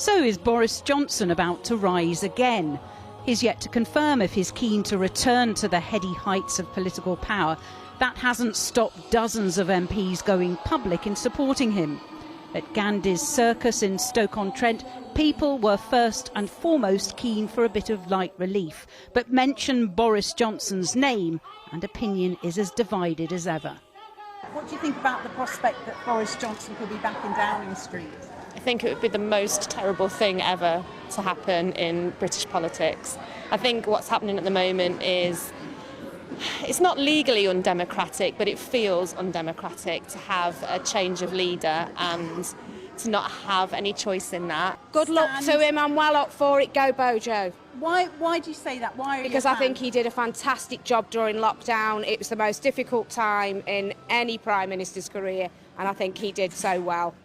So is Boris Johnson about to rise again? He's yet to confirm if he's keen to return to the heady heights of political power. That hasn't stopped dozens of MPs going public in supporting him. At Gandhi's circus in Stoke-on-Trent, people were first and foremost keen for a bit of light relief. But mention Boris Johnson's name and opinion is as divided as ever. What do you think about the prospect that Boris Johnson could be back in Downing Street? I think it would be the most terrible thing ever to happen in British politics. I think what's happening at the moment is, it's not legally undemocratic, but it feels undemocratic to have a change of leader and to not have any choice in that. Good luck to him, I'm well up for it, go Bojo. Why do you say that? Why? Because I think he did a fantastic job during lockdown. It was the most difficult time in any Prime Minister's career, and I think he did so well.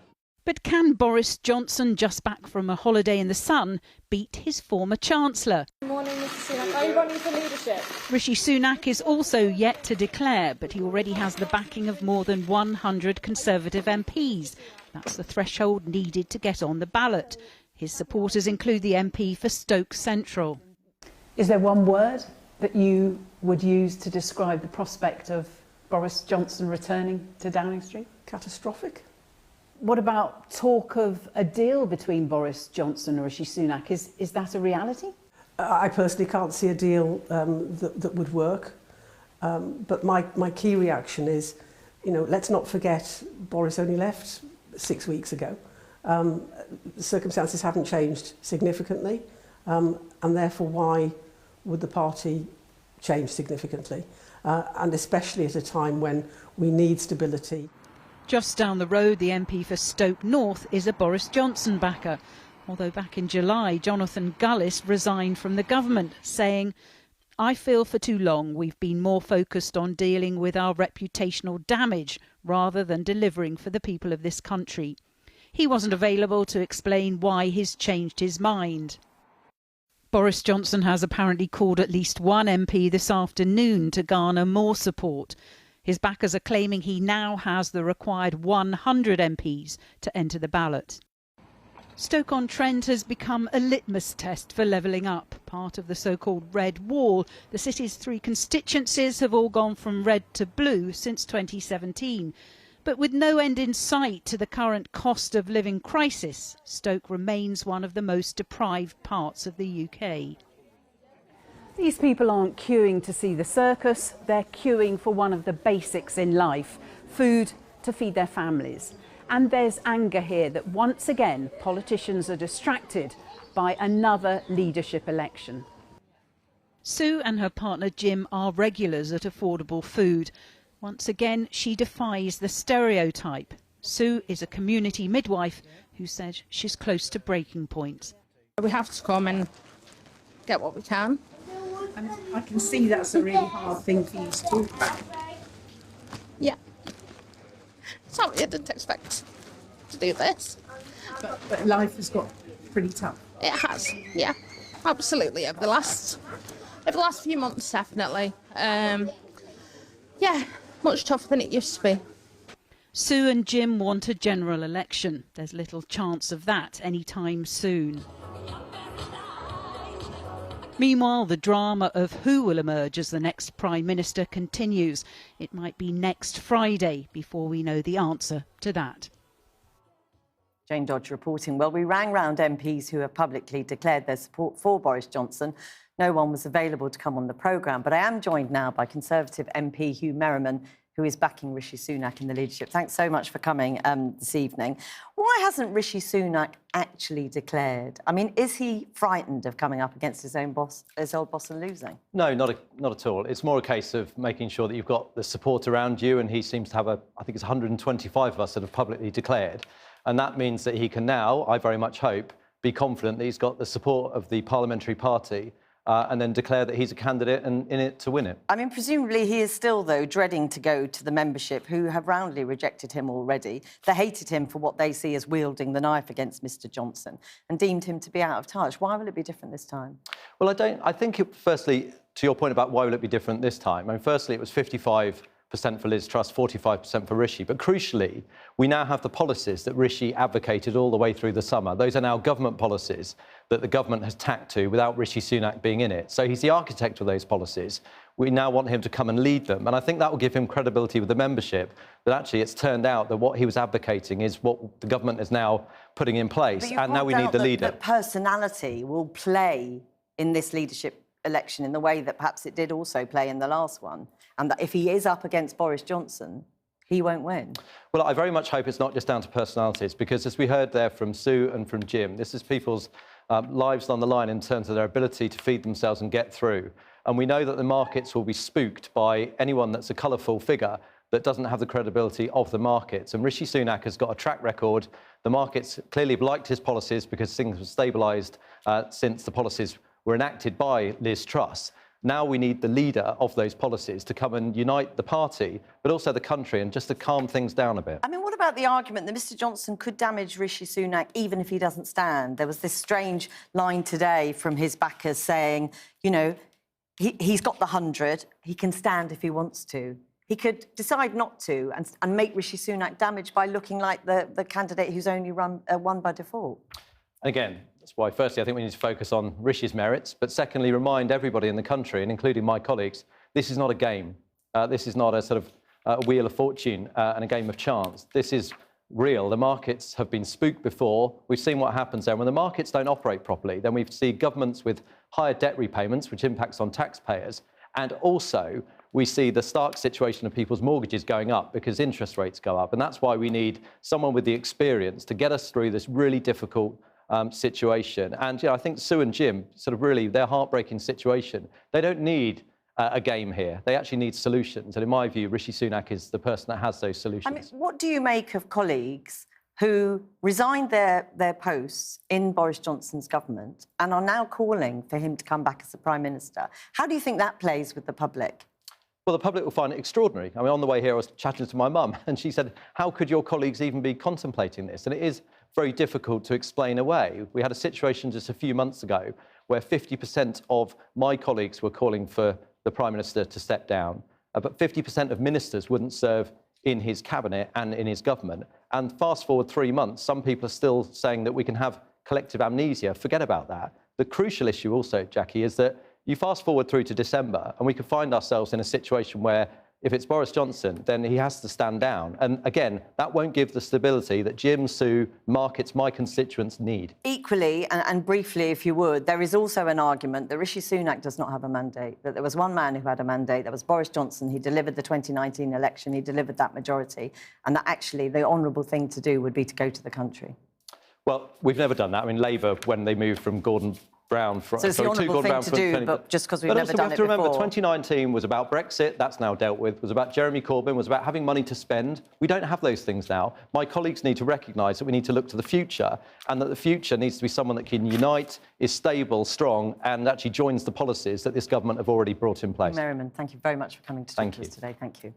But can Boris Johnson, just back from a holiday in the sun, beat his former Chancellor? Good morning, Mr Sunak. Are you running for leadership? Rishi Sunak is also yet to declare, but he already has the backing of more than 100 Conservative MPs. That's the threshold needed to get on the ballot. His supporters include the MP for Stoke Central. Is there one word that you would use to describe the prospect of Boris Johnson returning to Downing Street? Catastrophic. What about talk of a deal between Boris Johnson and Rishi Sunak? Is that a reality? I personally can't see a deal that would work. But my key reaction is, let's not forget Boris only left 6 weeks ago. Circumstances haven't changed significantly, and therefore why would the party change significantly? And especially at a time when we need stability. Just down the road, the MP for Stoke North is a Boris Johnson backer. Although back in July, Jonathan Gullis resigned from the government, saying, "I feel for too long we've been more focused on dealing with our reputational damage rather than delivering for the people of this country." He wasn't available to explain why he's changed his mind. Boris Johnson has apparently called at least one MP this afternoon to garner more support. His backers are claiming he now has the required 100 MPs to enter the ballot. Stoke-on-Trent has become a litmus test for levelling up. Part of the so-called red wall, the city's 3 constituencies have all gone from red to blue since 2017. But with no end in sight to the current cost of living crisis, Stoke remains one of the most deprived parts of the UK. These people aren't queuing to see the circus, they're queuing for one of the basics in life, food to feed their families. And there's anger here that once again politicians are distracted by another leadership election. Sue and her partner Jim are regulars at Affordable Food. Once again, she defies the stereotype. Sue is a community midwife who says she's close to breaking point. We have to come and get what we can. And I can see that's a really hard thing for you to talk about. Yeah. So I didn't expect to do this. But life has got pretty tough. It has, yeah. Absolutely. Over the last few months, definitely. Yeah, much tougher than it used to be. Sue and Jim want a general election. There's little chance of that anytime soon. Meanwhile, the drama of who will emerge as the next Prime Minister continues. It might be next Friday before we know the answer to that. Jane Dodge reporting. Well, we rang round MPs who have publicly declared their support for Boris Johnson. No one was available to come on the programme, but I am joined now by Conservative MP Hugh Merriman, who is backing Rishi Sunak in the leadership. Thanks so much for coming this evening. Why hasn't Rishi Sunak actually declared? I mean, is he frightened of coming up against his old boss and losing? No, not at all. It's more a case of making sure that you've got the support around you, and he seems to have I think it's 125 of us that have publicly declared. And that means that he can now, I very much hope, be confident that he's got the support of the parliamentary party and then declare that he's a candidate and in it to win it. I mean, presumably he is still, though, dreading to go to the membership who have roundly rejected him already. They hated him for what they see as wielding the knife against Mr Johnson and deemed him to be out of touch. Why will it be different this time? Well, I think, firstly, to your point about why will it be different this time, I mean, firstly, it was 55 for Liz Truss, 45% for Rishi. But crucially, we now have the policies that Rishi advocated all the way through the summer. Those are now government policies that the government has tacked to without Rishi Sunak being in it. So he's the architect of those policies. We now want him to come and lead them. And I think that will give him credibility with the membership, that actually it's turned out that what he was advocating is what the government is now putting in place. And now we need the leader. That personality will play in this leadership election in the way that perhaps it did also play in the last one, and that if he is up against Boris Johnson, he won't win. Well, I very much hope it's not just down to personalities, because as we heard there from Sue and from Jim, this is people's lives on the line in terms of their ability to feed themselves and get through. And we know that the markets will be spooked by anyone that's a colourful figure that doesn't have the credibility of the markets. And Rishi Sunak has got a track record. The markets clearly have liked his policies because things have stabilised since the policies were enacted by Liz Truss. Now we need the leader of those policies to come and unite the party, but also the country, and just to calm things down a bit. I mean, what about the argument that Mr Johnson could damage Rishi Sunak even if he doesn't stand? There was this strange line today from his backers saying, you know, he's got the 100, he can stand if he wants to. He could decide not to and make Rishi Sunak damage by looking like the candidate who's only won by default. Again, that's why, firstly, I think we need to focus on Rishi's merits, but secondly, remind everybody in the country, and including my colleagues, this is not a game. This is not a sort of wheel of fortune and a game of chance. This is real. The markets have been spooked before. We've seen what happens there. When the markets don't operate properly, then we see governments with higher debt repayments, which impacts on taxpayers, and also we see the stark situation of people's mortgages going up because interest rates go up. And that's why we need someone with the experience to get us through this really difficult situation. And I think Sue and Jim, sort of really their heartbreaking situation, they don't need a game here. They actually need solutions. And in my view, Rishi Sunak is the person that has those solutions. I mean, what do you make of colleagues who resigned their posts in Boris Johnson's government and are now calling for him to come back as the Prime Minister? How do you think that plays with the public? Well, the public will find it extraordinary. I mean, on the way here, I was chatting to my mum, and she said, how could your colleagues even be contemplating this? And it is very difficult to explain away. We had a situation just a few months ago where 50% of my colleagues were calling for the Prime Minister to step down, but 50% of ministers wouldn't serve in his cabinet and in his government. And fast forward 3 months, some people are still saying that we can have collective amnesia. Forget about that. The crucial issue also, Jackie, is that you fast forward through to December and we could find ourselves in a situation where if it's Boris Johnson, then he has to stand down. And again, that won't give the stability that Jim, Sue, markets, my constituents need. Equally, and briefly, if you would, there is also an argument that Rishi Sunak does not have a mandate, that there was one man who had a mandate, that was Boris Johnson. He delivered the 2019 election, he delivered that majority, and that actually the honourable thing to do would be to go to the country. Well, we've never done that. I mean, Labour, when they moved from Gordon Brown... So it's the honourable thing to do, but just because we've never done it before. But also we have to remember, 2019 was about Brexit, that's now dealt with, was about Jeremy Corbyn, was about having money to spend. We don't have those things now. My colleagues need to recognise that we need to look to the future, and that the future needs to be someone that can unite, is stable, strong, and actually joins the policies that this government have already brought in place. Merriman, thank you very much for coming to talk to us today. Thank you.